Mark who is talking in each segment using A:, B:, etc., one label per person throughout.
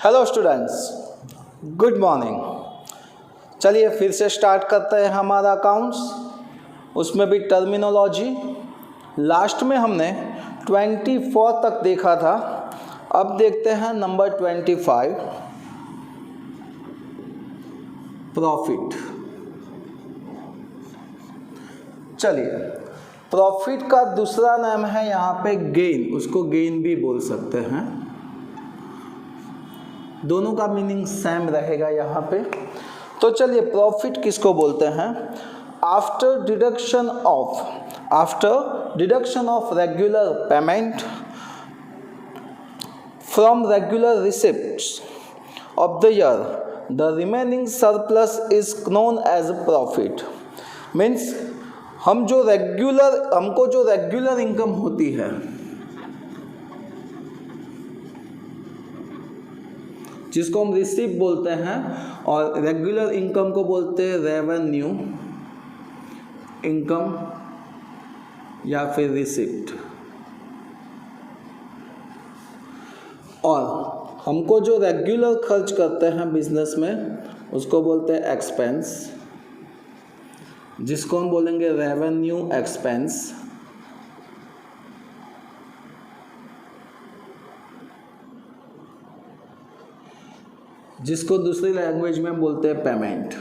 A: Hello students, good morning. चलिए फिर से स्टार्ट करते हैं हमारा अकाउंट्स, उसमें भी टर्मिनोलॉजी। लास्ट में हमने 24 तक देखा था, अब देखते हैं नंबर 25, प्रॉफिट। चलिए, प्रॉफिट का दूसरा नाम है यहाँ पे गेन, उसको गेन भी बोल सकते हैं, दोनों का मीनिंग सेम रहेगा यहाँ पे। तो चलिए, प्रॉफिट किसको बोलते हैं? After deduction of regular payment from regular receipts of the year, the remaining surplus is known as profit. Means हमको जो रेगुलर इनकम होती है, जिसको हम रिसिप्ट बोलते हैं, और रेगुलर इनकम को बोलते हैं रेवेन्यू इनकम या फिर रिसिप्ट। और हमको जो रेगुलर खर्च करते हैं बिजनेस में, उसको बोलते हैं एक्सपेंस, जिसको हम बोलेंगे रेवेन्यू एक्सपेंस। जिसको दूसरी लैंग्वेज में बोलते हैं पेमेंट।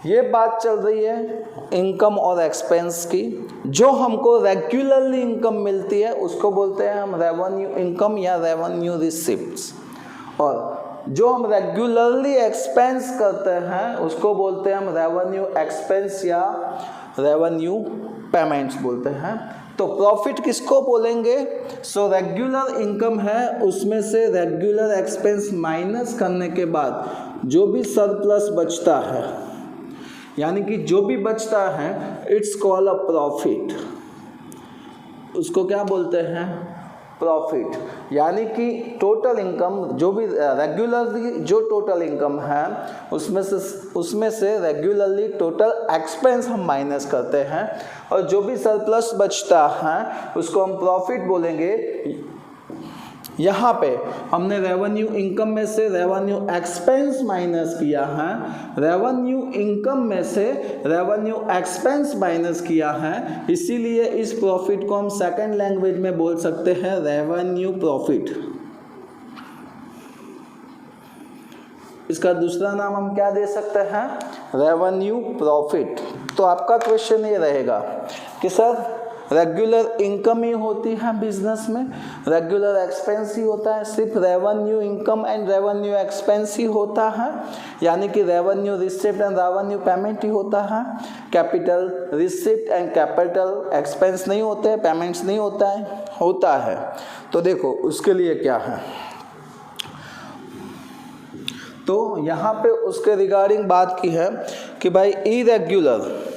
A: ये बात चल रही है इनकम और एक्सपेंस की। जो हमको रेगुलरली इनकम मिलती है उसको बोलते हैं हम रेवेन्यू इनकम या रेवेन्यू रिसिप्ट्स, और जो हम रेगुलरली एक्सपेंस करते हैं उसको बोलते हैं हम रेवेन्यू एक्सपेंस या रेवेन्यू पेमेंट्स बोलते हैं। तो प्रॉफिट किसको बोलेंगे? रेगुलर इनकम है, उसमें से रेगुलर एक्सपेंस माइनस करने के बाद जो भी सरप्लस बचता है, यानी कि जो भी बचता है, इट्स कॉल्ड अ प्रॉफिट। उसको क्या बोलते हैं? प्रॉफिट। यानी कि टोटल इनकम, जो भी रेगुलरली जो टोटल इनकम है, उसमें से रेगुलरली टोटल एक्सपेंस हम माइनस करते हैं, और जो भी सरप्लस बचता है उसको हम प्रॉफिट बोलेंगे। यहाँ पे हमने रेवेन्यू इनकम में से रेवेन्यू एक्सपेंस माइनस किया है, रेवेन्यू इनकम में से रेवेन्यू एक्सपेंस माइनस किया है, इसीलिए इस प्रॉफिट को हम सेकंड लैंग्वेज में बोल सकते हैं रेवेन्यू प्रॉफिट। इसका दूसरा नाम हम क्या दे सकते हैं? Revenue profit. तो आपका क्वेश्चन ये रहेगा कि सर रेगुलर इनकम ही होती है बिजनेस में, रेगुलर एक्सपेंस ही होता है, सिर्फ revenue income and revenue expense ही होता है, यानी कि revenue receipt and revenue payment ही होता है, capital receipt and capital expense नहीं होते हैं, पेमेंट्स नहीं होता है। तो देखो उसके लिए क्या है, तो यहाँ पे उसके रिगार्डिंग बात की है कि भाई इरेगुलर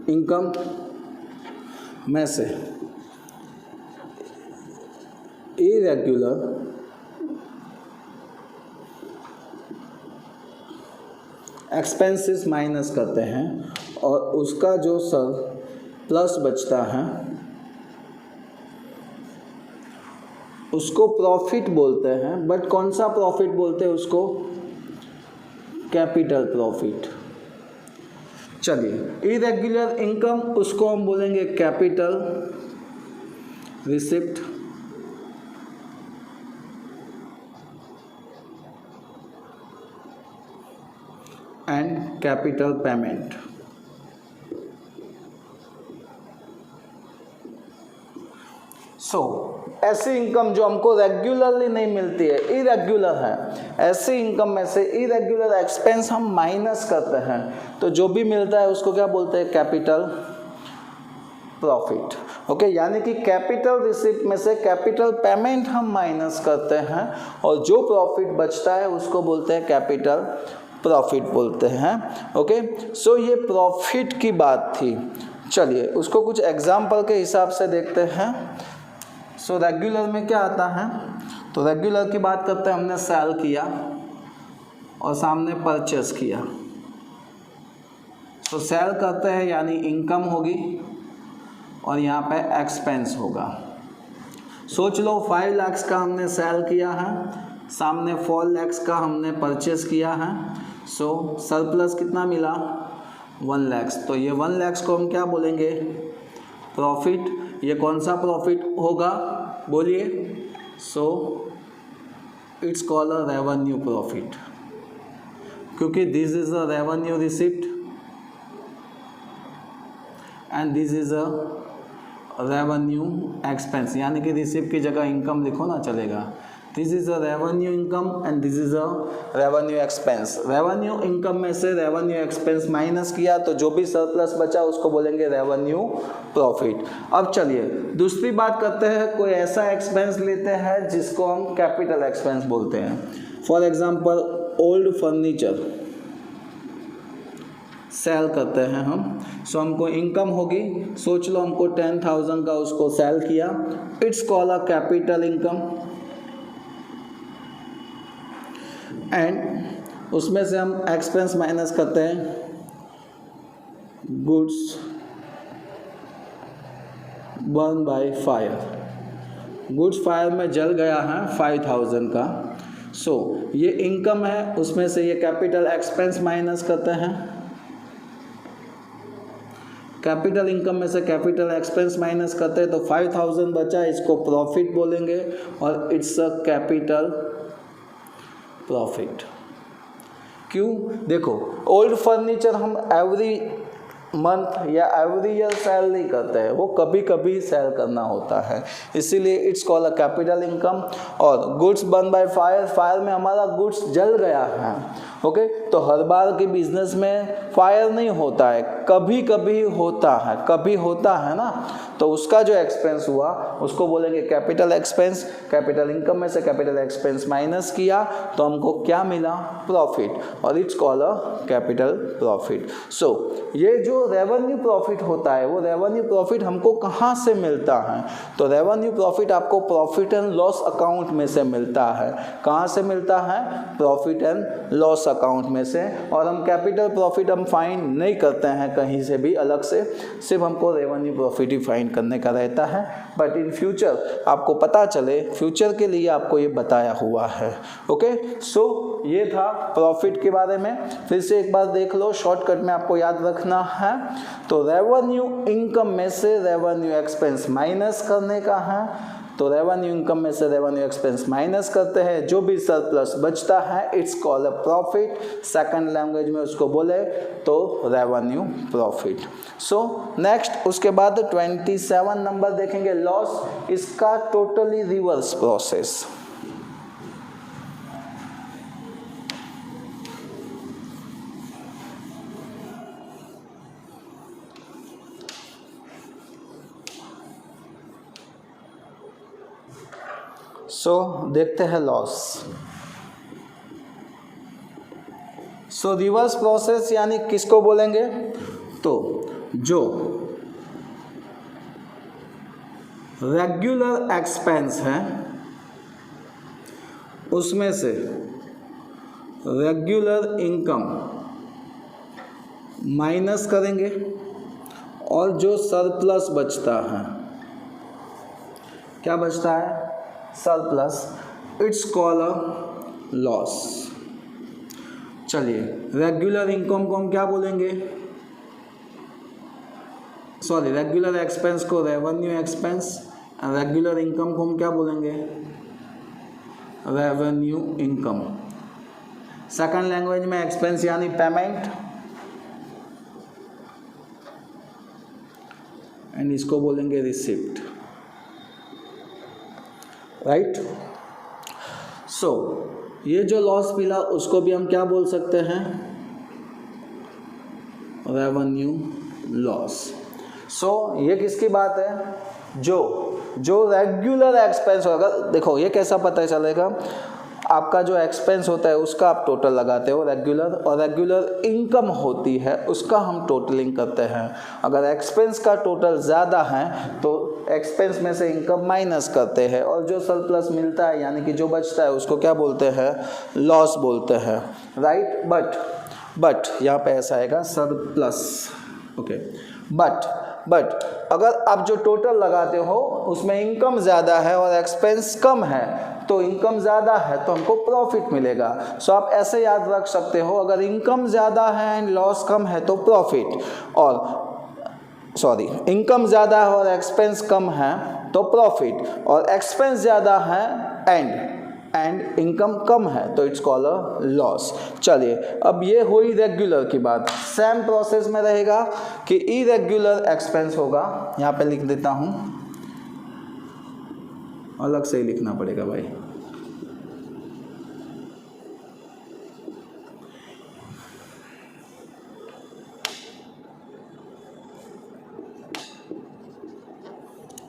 A: इनकम में से इरेगुलर एक्सपेंसेस माइनस करते हैं, और उसका जो सर प्लस बचता है उसको प्रॉफिट बोलते हैं। बट कौन सा प्रॉफिट बोलते हैं उसको? Capital profit. चलिए, इरेगुलर इनकम उसको हम बोलेंगे capital receipt, and capital payment. ऐसी इनकम जो हमको रेगुलरली नहीं मिलती है, इरेगुलर है, ऐसी इनकम में से इरेगुलर एक्सपेंस हम माइनस करते हैं, तो जो भी मिलता है उसको क्या बोलते हैं? Capital profit. ओके, यानी कि कैपिटल रिसिप्ट में से कैपिटल पेमेंट हम माइनस करते हैं, और जो प्रॉफिट बचता है उसको बोलते हैं कैपिटल प्रॉफिट बोलते हैं। ओके, ये प्रॉफिट की बात थी। चलिए उसको कुछ एग्जाम्पल के हिसाब से देखते हैं। रेगुलर में क्या आता है? तो रेगुलर की बात करते हैं, हमने सेल किया और सामने परचेस किया। तो सेल करते हैं यानी इनकम होगी और यहाँ पे एक्सपेंस होगा। सोच लो 5 लाख का हमने सेल किया है, सामने 4 लाख का हमने परचेस किया है, सो सरप्लस कितना मिला 1 लाख। तो ये 1 लाख को हम क्या बोलेंगे प्रॉफिट। ये कौन सा प्रॉफिट होगा बोलिए, so it's called a revenue profit, क्योंकि this is a revenue receipt and this is a revenue expense, यानी कि रिसिप्ट की जगह इनकम लिखो ना चलेगा। This is a revenue income and this is a revenue expense. Revenue income में से रेवेन्यू एक्सपेंस माइनस किया तो जो भी सरप्लस बचा उसको बोलेंगे रेवेन्यू प्रॉफिट। अब चलिए दूसरी बात करते हैं, कोई ऐसा एक्सपेंस लेते हैं जिसको हम कैपिटल एक्सपेंस बोलते हैं। For example old furniture sell करते हैं हम, सो हमको इनकम होगी। सोच लो हमको 10,000 का उसको सेल किया, it's called a capital income and उसमें से हम एक्सपेंस माइनस करते हैं goods burn by fire. Goods fire में जल गया है 5,000 का, सो ये इनकम है, उसमें से ये कैपिटल एक्सपेंस माइनस करते हैं। कैपिटल इनकम में से कैपिटल एक्सपेंस माइनस करते हैं तो 5,000 बचा, इसको प्रॉफिट बोलेंगे और इट्स अ कैपिटल प्रॉफिट। क्यों? देखो ओल्ड फर्नीचर हम एवरी मंथ या एवरी ईयर सेल नहीं करते हैं, वो कभी कभी सेल करना होता है, इसीलिए it's called a capital income. और goods burn by fire, fire में हमारा गुड्स जल गया है, ओके। तो हर बार के बिजनेस में फायर नहीं होता है, कभी कभी होता है, कभी होता है ना, तो उसका जो एक्सपेंस हुआ उसको बोलेंगे कैपिटल एक्सपेंस। कैपिटल इनकम में से कैपिटल एक्सपेंस माइनस किया तो हमको क्या मिला प्रॉफिट, और it's called a capital profit. So ये जो रेवेन्यू प्रॉफिट होता है वो रेवेन्यू प्रॉफिट हमको कहाँ से मिलता है, तो रेवेन्यू प्रॉफिट आपको प्रॉफिट एंड लॉस अकाउंट में से मिलता है। कहाँ से मिलता है? प्रॉफिट एंड लॉस अकाउंट में से। और हम कैपिटल प्रॉफिट हम फाइंड नहीं करते हैं कहीं से भी अलग से, सिर्फ हमको रेवेन्यू प्रॉफिट ही फाइंड करने का रहता है। बट इन फ्यूचर आपको पता चले, फ्यूचर के लिए आपको ये बताया हुआ है, ओके। सो ये था प्रॉफिट के बारे में। फिर से एक बार देख लो, शॉर्टकट में आपको याद रखना है। तो रेवेन्यू इनकम में से रेवेन्यू एक्सपेंस माइनस करने का है, तो रेवेन्यू इनकम में से रेवेन्यू एक्सपेंस माइनस करते हैं, जो भी सरप्लस बचता है it's called a profit. Second language में उसको बोले तो रेवेन्यू प्रॉफिट। सो नेक्स्ट उसके बाद 27 नंबर देखेंगे लॉस। इसका टोटली रिवर्स प्रोसेस। सो देखते हैं लॉस। सो रिवर्स प्रोसेस यानी किसको बोलेंगे, तो जो रेगुलर एक्सपेंस है उसमें से रेगुलर इनकम माइनस करेंगे और जो सरप्लस बचता है, क्या बचता है? Surplus, it's called a loss. चलिए रेगुलर इनकम को हम क्या बोलेंगे, सॉरी रेगुलर एक्सपेंस को रेवेन्यू एक्सपेंस, रेगुलर इनकम को हम क्या बोलेंगे? Revenue income. सेकंड लैंग्वेज में एक्सपेंस यानी पेमेंट, एंड इसको बोलेंगे रिसिप्ट, राइट। सो ये जो लॉस मिला उसको भी हम क्या बोल सकते हैं? Revenue loss. सो ये किसकी बात है? जो रेगुलर एक्सपेंस होगा। देखो ये कैसा पता चलेगा, आपका जो एक्सपेंस होता है उसका आप टोटल लगाते हो रेगुलर, और रेगुलर इनकम होती है उसका हम टोटलिंग करते हैं। अगर एक्सपेंस का टोटल ज़्यादा है तो एक्सपेंस में से इनकम माइनस करते हैं, और जो सरप्लस मिलता है यानी कि जो बचता है उसको क्या बोलते हैं? लॉस बोलते हैं, राइट। बट बट यहाँ पे ऐसा आएगा सरप्लस, ओके। बट अगर आप जो टोटल लगाते हो उसमें इनकम ज़्यादा है और एक्सपेंस कम है, तो इनकम ज़्यादा है तो हमको प्रॉफिट मिलेगा। सो आप ऐसे याद रख सकते हो, अगर इनकम ज़्यादा है एंड लॉस कम है तो प्रॉफिट, और इनकम ज़्यादा है और एक्सपेंस कम है तो प्रॉफिट, और एक्सपेंस ज़्यादा है एंड इनकम कम है तो इट्स कॉल्ड अ लॉस। चलिए, अब ये हुई रेगुलर की बात। सेम प्रोसेस में रहेगा कि इरेगुलर एक्सपेंस होगा, यहाँ पे लिख देता हूँ, अलग से ही लिखना पड़ेगा भाई।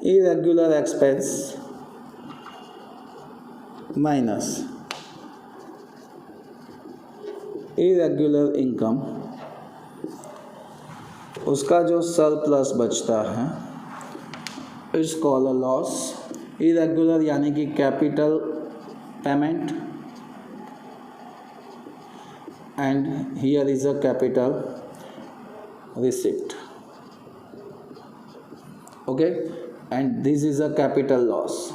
A: irregular expense minus irregular income, उसका जो सरप्लस बचता है it's called a loss. Irregular यानी कि capital payment and here is a capital receipt, okay, and this is a capital loss.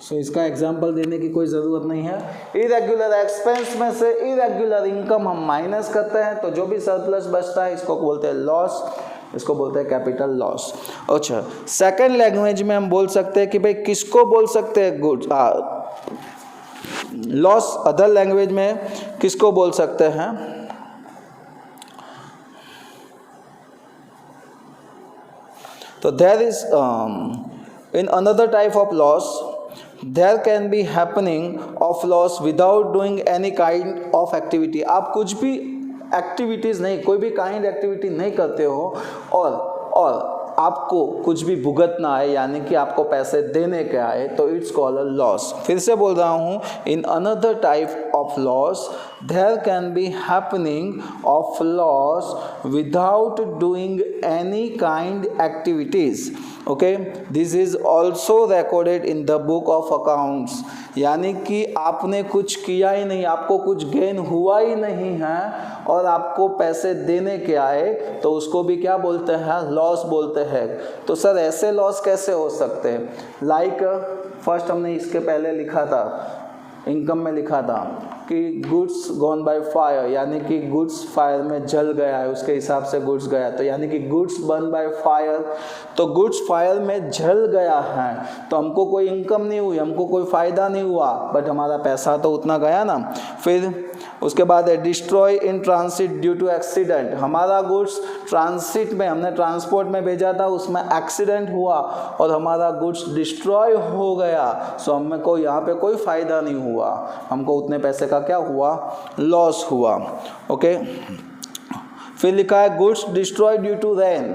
A: So इसका एग्जाम्पल देने की कोई ज़रूरत नहीं है। इरेगुलर एक्सपेंस में से इरेगुलर इनकम हम माइनस करते हैं तो जो भी सरप्लस बचता है इसको बोलते हैं लॉस, इसको बोलते हैं कैपिटल लॉस। अच्छा, सेकंड लैंग्वेज में हम बोल सकते हैं कि भाई किसको बोल सकते हैं गुड्स लॉस, अदर लैंग्वेज में किसको बोल सकते हैं? तो there is in another type of loss there can be happening of loss without doing any kind of activity। आप कुछ भी एक्टिविटीज़ नहीं, कोई भी काइंड एक्टिविटी नहीं करते हो और आपको कुछ भी भुगतना आए, यानी कि आपको पैसे देने के आए, तो इट्स कॉल्ड अ लॉस। फिर से बोल रहा हूँ, इन another type of loss there can be happening of loss without doing any kind activities, okay, this is also recorded in the book of accounts। यानी कि आपने कुछ किया ही नहीं, आपको कुछ गेन हुआ ही नहीं है और आपको पैसे देने के आए, तो उसको भी क्या बोलते हैं? लॉस बोलते हैं। तो सर ऐसे लॉस कैसे हो सकते हैं? लाइक फर्स्ट हमने इसके पहले लिखा था, इनकम में लिखा था कि गुड्स गॉन बाय फायर, यानी कि गुड्स फायर में जल गया है, उसके हिसाब से गुड्स गया, तो यानी कि गुड्स बर्न बाय फायर, तो गुड्स फायर में जल गया है तो हमको कोई इनकम नहीं हुई, हमको कोई फ़ायदा नहीं हुआ, बट हमारा पैसा तो उतना गया ना। फिर उसके बाद है destroy in transit due to accident, हमारा गुड्स ट्रांसिट में, हमने ट्रांसपोर्ट में भेजा था, उसमें एक्सीडेंट हुआ और हमारा गुड्स डिस्ट्रॉय हो गया, सो हमें कोई यहाँ पे कोई फ़ायदा नहीं हुआ, हमको उतने पैसे का क्या हुआ? लॉस हुआ, ओके। फिर लिखा है goods destroy due to rain,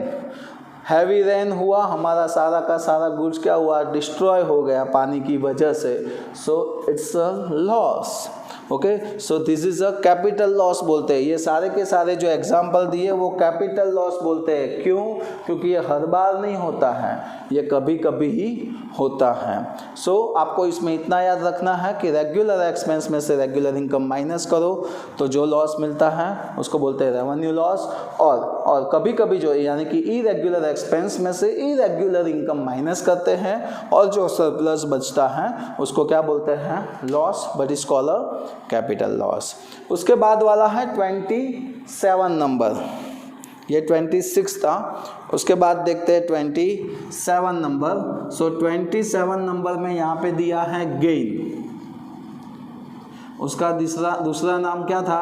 A: heavy rain हुआ, हमारा सारा का सारा गुड्स क्या हुआ? डिस्ट्रॉय हो गया पानी की वजह से, so it's a loss, okay. So this is a capital loss बोलते हैं। ये सारे के सारे जो एग्जाम्पल दिए वो कैपिटल लॉस बोलते हैं। क्यों? क्योंकि ये हर बार नहीं होता है, ये कभी कभी ही होता है। सो आपको इसमें इतना याद रखना है कि रेगुलर एक्सपेंस में से रेगुलर इनकम माइनस करो तो जो लॉस मिलता है उसको बोलते हैं रेवेन्यू लॉस, और कभी कभी जो यानी कि इरेगुलर एक्सपेंस में से इरेगुलर इनकम माइनस करते हैं और जो सरप्लस बचता है उसको क्या बोलते हैं? Loss, but is called a capital loss. उसके बाद वाला है 27 नंबर, ये 26 था, उसके बाद देखते हैं 27 नंबर। सो 27 नंबर में यहाँ पे दिया है गेन, उसका दूसरा नाम क्या था?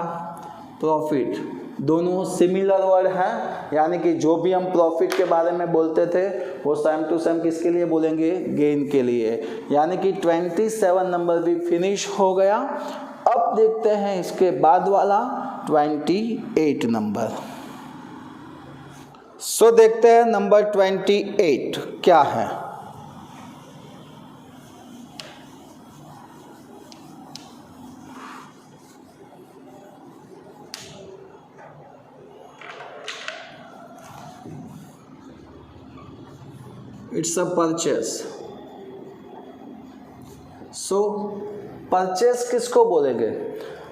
A: प्रॉफिट। दोनों सिमिलर वर्ड हैं, यानी कि जो भी हम प्रॉफिट के बारे में बोलते थे वो सेम टू सेम किसके लिए बोलेंगे? गेन के लिए। यानी कि 27 नंबर भी फिनिश हो गया। अब देखते हैं इसके बाद वाला 28 नंबर। सो देखते हैं नंबर 28 क्या है। It's a purchase. So purchase किसको बोलेंगे?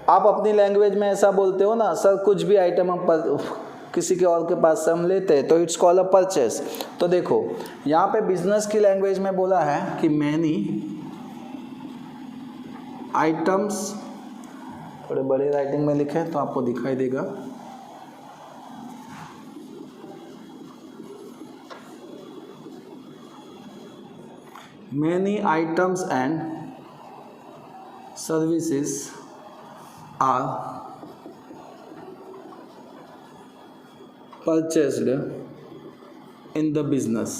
A: आप अपनी लैंग्वेज में ऐसा बोलते हो ना, सर कुछ भी आइटम हम किसी के और के पास से हम लेते हैं तो इट्स कॉल्ड अ परचेस। तो देखो यहाँ पे बिजनेस की लैंग्वेज में बोला है कि मैनी आइटम्स, थोड़े बड़े राइटिंग में लिखे तो आपको दिखाई देगा, many items and services are purchased in the business।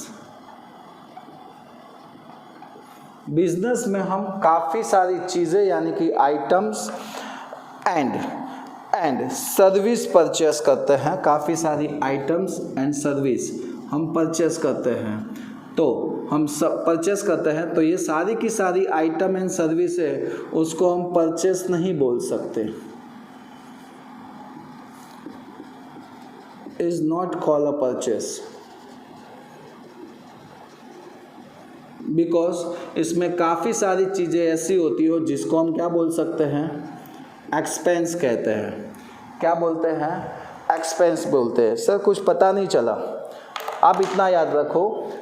A: Business में हम काफ़ी सारी चीज़ें यानी कि आइटम्स एंड सर्विस परचेस करते हैं, काफ़ी सारी आइटम्स एंड सर्विस हम परचेस करते हैं। तो हम सब परचेस करते हैं तो ये सारी की सारी आइटम एंड सर्विस है, उसको हम परचेस नहीं बोल सकते, is not called a purchase, because इसमें काफ़ी सारी चीज़ें ऐसी होती हो जिसको हम क्या बोल सकते हैं, एक्सपेंस कहते हैं। क्या बोलते हैं, एक्सपेंस बोलते हैं। सर कुछ पता नहीं चला, आप इतना याद रखो,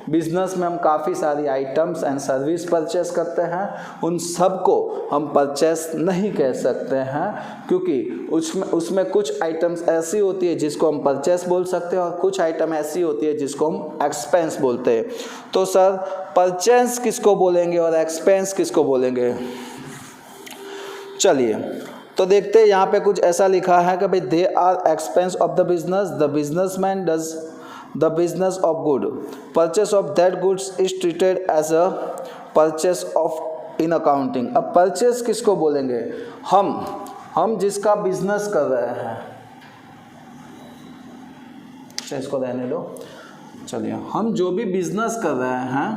A: बिजनेस में हम काफ़ी सारी आइटम्स एंड सर्विस परचेस करते हैं, उन सब को हम परचेस नहीं कह सकते हैं, क्योंकि उसमें कुछ आइटम्स ऐसी होती है जिसको हम परचेस बोल सकते हैं और कुछ आइटम ऐसी होती है जिसको हम एक्सपेंस बोलते हैं। तो सर परचेस किसको बोलेंगे और एक्सपेंस किसको बोलेंगे? चलिए तो देखते हैं, यहाँ पे कुछ ऐसा लिखा है कि भाई they are expense of the business, the businessman does the business of good, purchase of that goods is treated as a purchase of in accounting। अब परचेस किसको बोलेंगे? हम जिसका बिजनेस कर रहे हैं, इसको रहने दो, चलिए हम जो भी बिजनेस कर रहे हैं,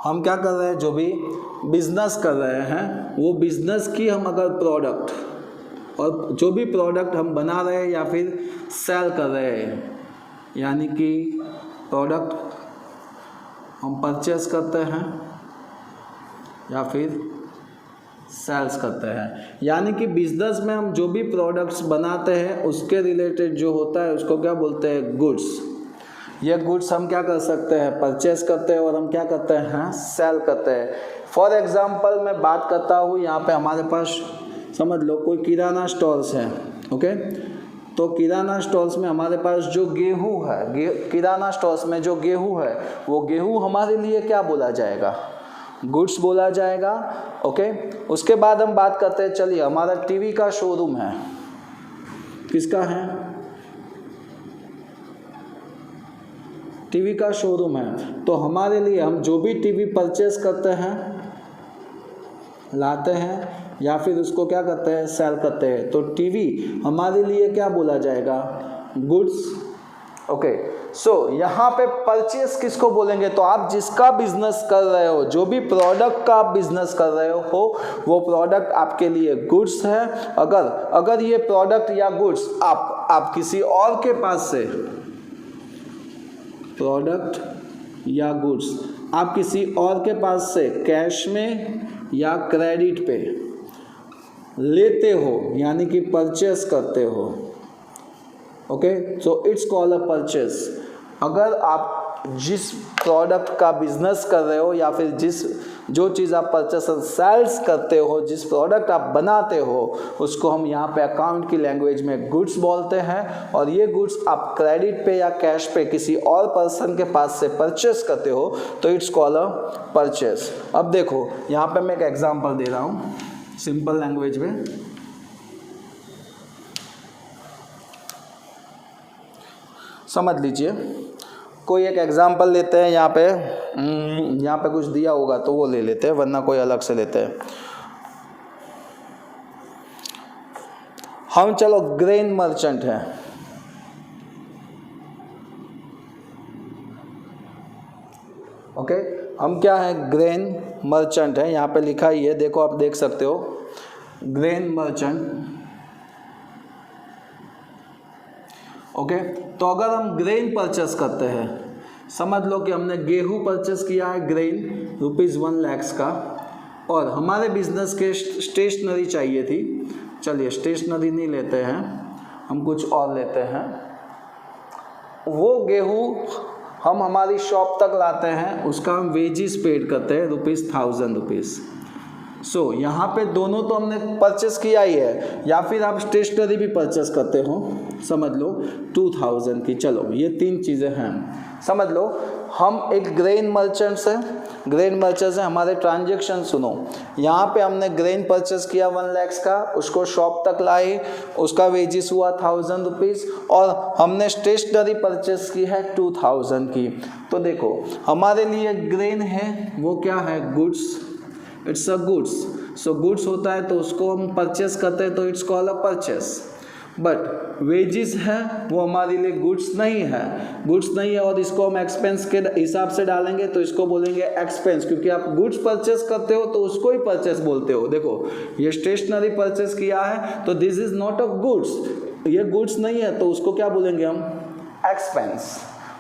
A: हम क्या कर रहे हैं, जो भी बिजनेस कर रहे हैं वो बिजनेस की हम अगर प्रोडक्ट, और जो भी प्रोडक्ट हम बना रहे हैं या फिर सेल कर रहे हैं, यानी कि प्रोडक्ट हम परचेस करते हैं या फिर सेल्स करते हैं, यानी कि बिजनेस में हम जो भी प्रोडक्ट्स बनाते हैं उसके रिलेटेड जो होता है उसको क्या बोलते हैं, गुड्स। ये गुड्स हम क्या कर सकते हैं, परचेस करते हैं और हम क्या करते हैं, सेल करते हैं। फॉर एग्जांपल मैं बात करता हूँ, यहाँ पे हमारे पास समझ लो कोई किराना स्टोर्स है, ओके, तो किराना स्टोर्स में हमारे पास जो गेहूँ है, किराना स्टोर्स में जो गेहूँ है वो गेहूँ हमारे लिए क्या बोला जाएगा, गुड्स बोला जाएगा, ओके। उसके बाद हम बात करते हैं, चलिए हमारा टीवी का शोरूम है, किसका है, टीवी का शोरूम है, तो हमारे लिए हम जो भी टीवी परचेस करते हैं, लाते हैं या फिर उसको क्या करते हैं, सेल करते हैं, तो टीवी हमारे लिए क्या बोला जाएगा, गुड्स, ओके। सो यहाँ पे परचेस किसको बोलेंगे, तो आप जिसका बिजनेस कर रहे हो, जो भी प्रोडक्ट का आप बिजनेस कर रहे हो वो प्रोडक्ट आपके लिए गुड्स है। अगर ये प्रोडक्ट या गुड्स आप किसी और के पास से, प्रोडक्ट या गुड्स आप किसी और के पास से कैश में या क्रेडिट पे लेते हो, यानी कि परचेस करते हो, okay, so it's called a purchase. अगर आप जिस प्रोडक्ट का बिजनेस कर रहे हो या फिर जो चीज़ आप परचेस और सेल्स करते हो, जिस प्रोडक्ट आप बनाते हो, उसको हम यहाँ पे अकाउंट की लैंग्वेज में गुड्स बोलते हैं, और ये गुड्स आप क्रेडिट पे या कैश पे किसी और पर्सन के पास से परचेस करते हो तो इट्स कॉल्ड अ परचेस। अब देखो यहाँ पे मैं एक एग्जांपल दे रहा हूँ सिंपल लैंग्वेज में, समझ लीजिए। कोई एक एग्जांपल लेते हैं, यहाँ पे कुछ दिया होगा तो वो ले लेते हैं, वरना कोई अलग से लेते हैं। हम चलो ग्रेन मर्चेंट हैं, ओके, हम क्या है, ग्रेन मर्चेंट है, यहाँ पे लिखा ही है, देखो आप देख सकते हो, ग्रेन मर्चेंट, ओके। तो अगर हम ग्रेन परचेस करते हैं, समझ लो कि हमने गेहूं परचेस किया है, ग्रेन ₹1 लाख का, और हमारे बिजनेस के स्टेशनरी चाहिए थी। चलिए स्टेशनरी नहीं लेते हैं, हम कुछ और लेते हैं। वो गेहूँ हम हमारी शॉप तक लाते हैं, उसका हम वेजिस पेड करते हैं ₹1000। सो यहाँ पे दोनों तो हमने परचेस किया ही है, या फिर आप स्टेशनरी भी परचेस करते हो, समझ लो 2000 की। चलो ये 3 चीज़ें हैं, समझ लो। हम एक ग्रेन मर्चेंट से हमारे ट्रांजेक्शन सुनो। यहाँ पे हमने ग्रेन परचेस किया 1 लाख का, उसको शॉप तक लाए, उसका वेजिस हुआ ₹1000 और हमने स्टेशनरी परचेस की है 2000 की। तो देखो हमारे लिए ग्रेन है वो क्या है, goods, it's a goods. So goods होता है तो उसको हम परचेस करते हैं तो it's called a purchase. But wages है वो हमारे लिए गुड्स नहीं है और इसको हम एक्सपेंस के हिसाब से डालेंगे तो इसको बोलेंगे एक्सपेंस, क्योंकि आप गुड्स परचेस करते हो तो उसको ही परचेस बोलते हो। देखो ये स्टेशनरी परचेस किया है तो this is not a goods, ये गुड्स नहीं है तो उसको क्या बोलेंगे हम, एक्सपेंस।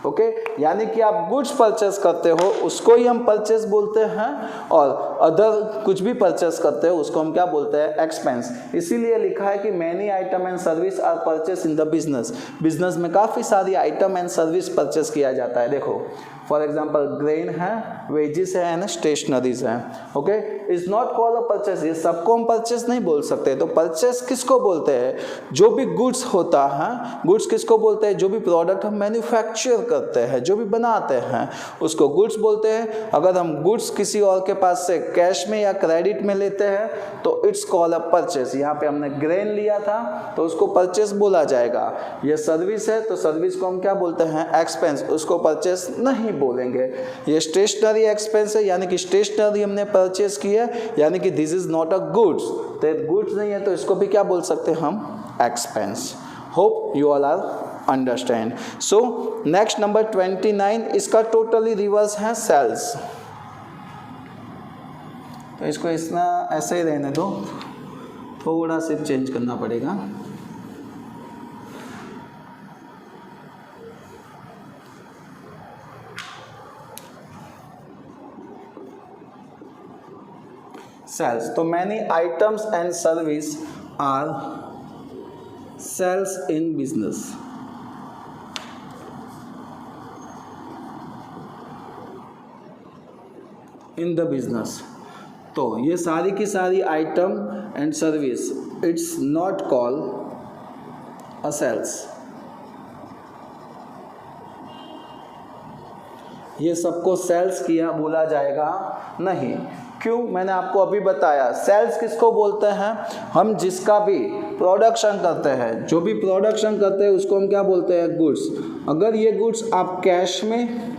A: ओके, यानी कि आप गुड्स परचेस करते हो उसको ही हम परचेस बोलते हैं, और अदर कुछ भी परचेस करते हो उसको हम क्या बोलते हैं, एक्सपेंस। इसीलिए लिखा है कि many item and service are purchase in the business में काफ़ी सारी आइटम एंड सर्विस परचेस किया जाता है। देखो फॉर एग्जाम्पल ग्रेन है, वेजिस है एंड स्टेशनरीज है। Okay, is not called a purchase, ये सबको हम परचेस नहीं बोल सकते। तो परचेस किसको बोलते हैं, जो भी गुड्स होता है, गुड्स किसको बोलते हैं, जो भी प्रोडक्ट हम मैन्युफैक्चर करते हैं, जो भी बनाते हैं उसको गुड्स बोलते हैं। अगर हम गुड्स किसी और के पास से कैश में या क्रेडिट में लेते हैं तो इट्स कॉल्ड अ परचेस। यहाँ पे हमने ग्रेन लिया था तो उसको परचेस बोला जाएगा। ये सर्विस है तो सर्विस को हम क्या बोलते हैं, एक्सपेंस, उसको परचेस नहीं बोलेंगे। ये स्टेशनरी एक्सपेंस है, यानी कि स्टेशनरी हमने परचेस की है, यानी कि this is not a goods, तो गुड्स नहीं है तो इसको भी क्या बोल सकते हैं हम, expense. Hope you all are understand. So next number 29, इसका टोटली रिवर्स है सेल्स। तो इसको इतना ऐसे ही रहने दो, थोड़ा सिर्फ चेंज करना पड़ेगा। सेल्स, तो many items and service are sales in business. In the business, तो ये सारी की सारी item and service it's not call a sales. ये सबको सेल्स किया बोला जाएगा नहीं। क्यों, मैंने आपको अभी बताया। सेल्स किसको बोलते हैं, हम जिसका भी प्रोडक्शन करते हैं, जो भी प्रोडक्शन करते हैं उसको हम क्या बोलते हैं, गुड्स। अगर ये गुड्स आप कैश में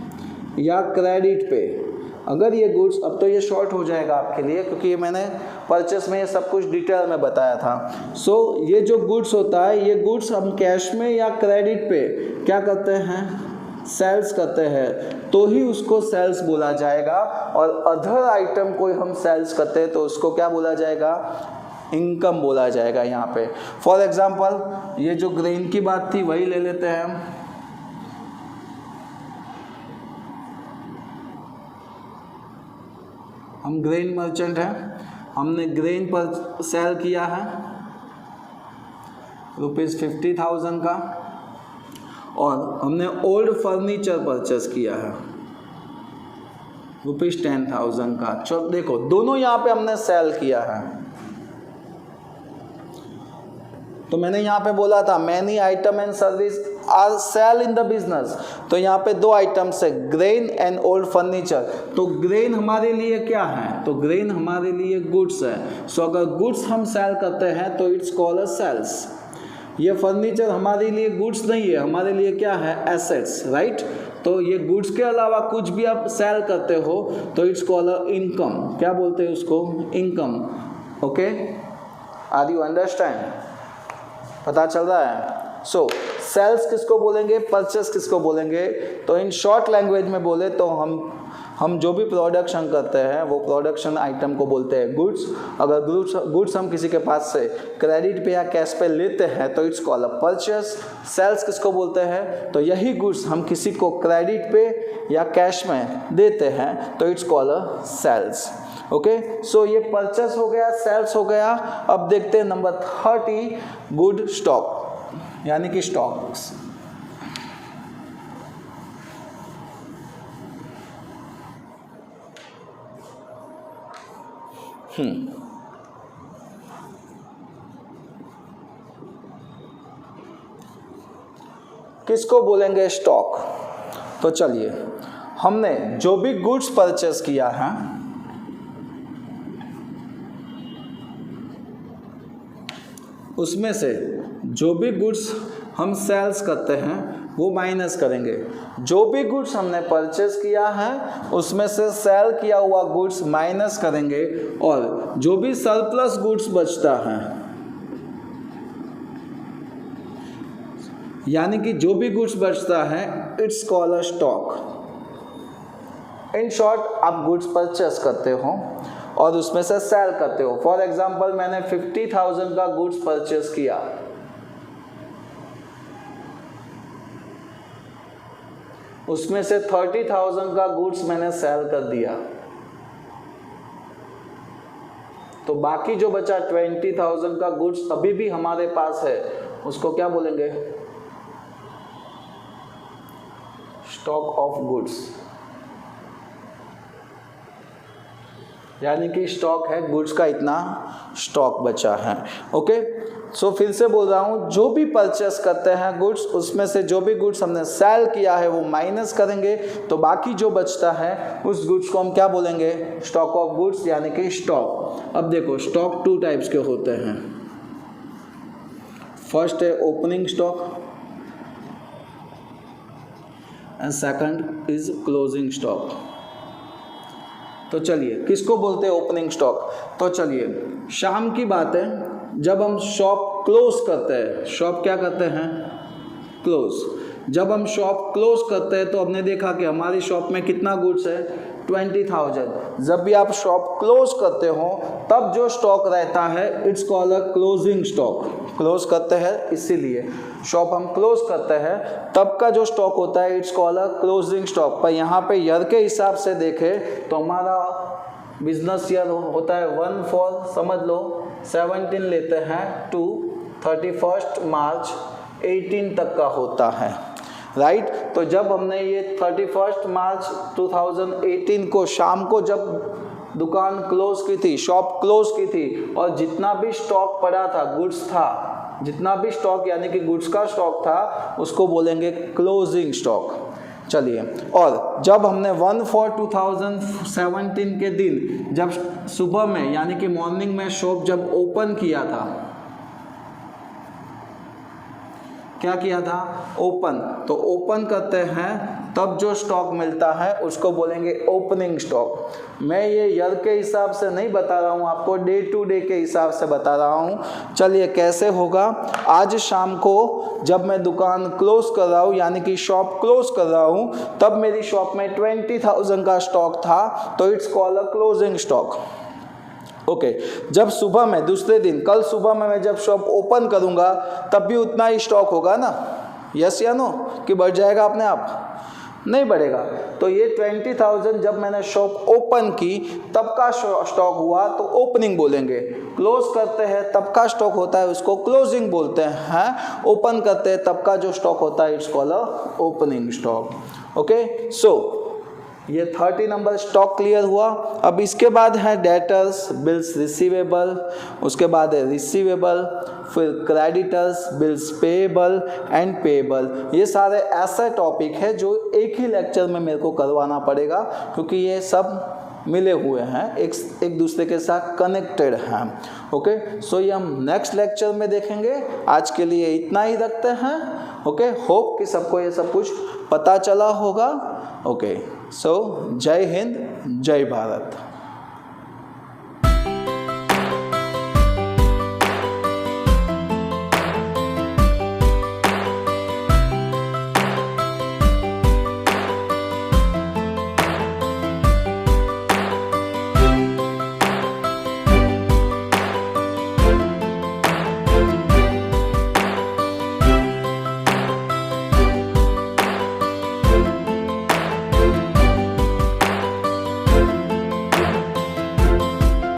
A: या क्रेडिट पे, अगर ये गुड्स, अब तो ये शॉर्ट हो जाएगा आपके लिए क्योंकि ये मैंने परचेस में ये सब कुछ डिटेल में बताया था। सो ये जो गुड्स होता है, ये गुड्स हम कैश में या क्रेडिट पे क्या करते हैं, सेल्स करते हैं, तो ही उसको सेल्स बोला जाएगा। और अदर आइटम कोई हम सेल्स करते हैं तो उसको क्या बोला जाएगा, इनकम बोला जाएगा यहाँ पे। फॉर एग्जाम्पल ये जो ग्रेन की बात थी वही ले लेते हैं हम ग्रेन मर्चेंट हैं, हमने ग्रेन पर सेल किया है ₹50,000 का, और हमने ओल्ड फर्नीचर परचेस किया है ₹10,000 का। चलो देखो दोनों यहाँ पे हमने सेल किया है। तो मैंने यहाँ पे बोला था many item and service are sale in the business, तो यहाँ पे 2 आइटम्स है, ग्रेन एंड ओल्ड फर्नीचर। तो ग्रेन हमारे लिए क्या है, तो ग्रेन हमारे लिए गुड्स है। सो अगर गुड्स हम सेल करते हैं तो इट्स कॉल्ड अ सेल्स। ये फर्नीचर हमारे लिए गुड्स नहीं है, हमारे लिए क्या है, एसेट्स, राइट। तो ये गुड्स के अलावा कुछ भी आप सेल करते हो तो इट्स कॉल्ड अ इनकम। क्या बोलते हैं उसको, income. Okay, are you understand, पता चल रहा है। सो सेल्स किसको बोलेंगे, परचेस किसको बोलेंगे, तो इन शॉर्ट लैंग्वेज में बोले तो हम जो भी प्रोडक्शन करते हैं वो प्रोडक्शन आइटम को बोलते हैं गुड्स। अगर गुड्स हम किसी के पास से क्रेडिट पे या कैश पे लेते हैं तो it's called a purchase. Sales किसको बोलते हैं, तो यही गुड्स हम किसी को क्रेडिट पे या कैश में देते हैं तो it's called a sales. Okay, so ये परचेस हो गया, सेल्स हो गया। अब देखते हैं नंबर 30, गुड स्टॉक यानी कि स्टॉक्स। किसको बोलेंगे स्टॉक? तो चलिए, हमने जो भी गुड्स परचेस किया है उसमें से जो भी गुड्स हम सेल्स करते हैं वो माइनस करेंगे। जो भी गुड्स हमने परचेस किया है उसमें से सेल किया हुआ गुड्स माइनस करेंगे, और जो भी सरप्लस गुड्स बचता है यानी कि जो भी गुड्स बचता है it's called a stock. In short, आप गुड्स परचेस करते हो और उसमें से सेल करते हो। फॉर एग्जांपल, मैंने 50,000 का गुड्स परचेस किया, उसमें से 30,000 का गुड्स मैंने सेल कर दिया, तो बाकी जो बचा 20,000 का गुड्स अभी भी हमारे पास है, उसको क्या बोलेंगे? स्टॉक ऑफ गुड्स, यानी कि स्टॉक है गुड्स का, इतना स्टॉक बचा है। ओके, सो फिर से बोल रहा हूँ, जो भी परचेस करते हैं गुड्स उसमें से जो भी गुड्स हमने सेल किया है वो माइनस करेंगे, तो बाकी जो बचता है उस गुड्स को हम क्या बोलेंगे? स्टॉक ऑफ गुड्स यानी कि स्टॉक। अब देखो, स्टॉक 2 टाइप्स के होते हैं। फर्स्ट है opening stock and second is closing stock. तो चलिए, किसको बोलते हैं ओपनिंग स्टॉक? तो चलिए, शाम की बात है, जब हम शॉप क्लोज करते हैं, शॉप क्या करते हैं? क्लोज। जब हम शॉप क्लोज करते हैं तो हमने देखा कि हमारी शॉप में कितना गुड्स है? 20,000। जब भी आप शॉप क्लोज करते हो तब जो स्टॉक रहता है it's called a closing stock. Close करते हैं इसीलिए, शॉप हम क्लोज करते हैं तब का जो स्टॉक होता है it's called a closing stock. पर यहाँ पे ईयर के हिसाब से देखें तो हमारा बिजनेस ईयर होता है 1 समझ लो 17 लेते हैं टू 31 मार्च 18 तक का होता है, राइट। तो जब हमने ये 31 मार्च 2018 को शाम को जब दुकान क्लोज की थी, शॉप क्लोज की थी, और जितना भी स्टॉक पड़ा था, गुड्स था, जितना भी स्टॉक यानी कि गुड्स का स्टॉक था, उसको बोलेंगे क्लोजिंग स्टॉक। चलिए, और जब हमने 1/4/2017 के दिन जब सुबह में यानी कि मॉर्निंग में शॉप जब ओपन किया था, क्या किया था? ओपन। तो ओपन करते हैं तब जो स्टॉक मिलता है उसको बोलेंगे ओपनिंग स्टॉक। मैं ये ईयर के हिसाब से नहीं बता रहा हूँ आपको, डे टू डे के हिसाब से बता रहा हूँ। चलिए, कैसे होगा? आज शाम को जब मैं दुकान क्लोज कर रहा हूँ यानी कि शॉप क्लोज कर रहा हूँ, तब मेरी शॉप में 20,000 का स्टॉक था, तो it's called a closing stock. Okay, जब सुबह में दूसरे दिन कल सुबह में मैं जब शॉप ओपन करूंगा तब भी उतना ही स्टॉक होगा ना? यस या नो? कि बढ़ जाएगा अपने आप? नहीं बढ़ेगा। तो ये 20,000 जब मैंने शॉप ओपन की तब का स्टॉक हुआ तो ओपनिंग बोलेंगे। क्लोज करते हैं तब का स्टॉक होता है उसको क्लोजिंग बोलते हैं। ओपन करते हैं तब का जो स्टॉक होता है it's called a opening stock. Okay, so ये 30 नंबर स्टॉक क्लियर हुआ। अब इसके बाद है डेटर्स, बिल्स रिसीवेबल, उसके बाद है रिसीवेबल, फिर creditors, bills payable and payable. ये सारे ऐसे टॉपिक है जो एक ही लेक्चर में मेरे को करवाना पड़ेगा, क्योंकि ये सब मिले हुए हैं, एक दूसरे के साथ कनेक्टेड हैं। ओके, सो ये हम नेक्स्ट लेक्चर में देखेंगे। आज के लिए इतना ही रखते हैं। ओके, होप कि सबको ये सब कुछ पता चला होगा। ओके, सो जय हिंद, जय भारत।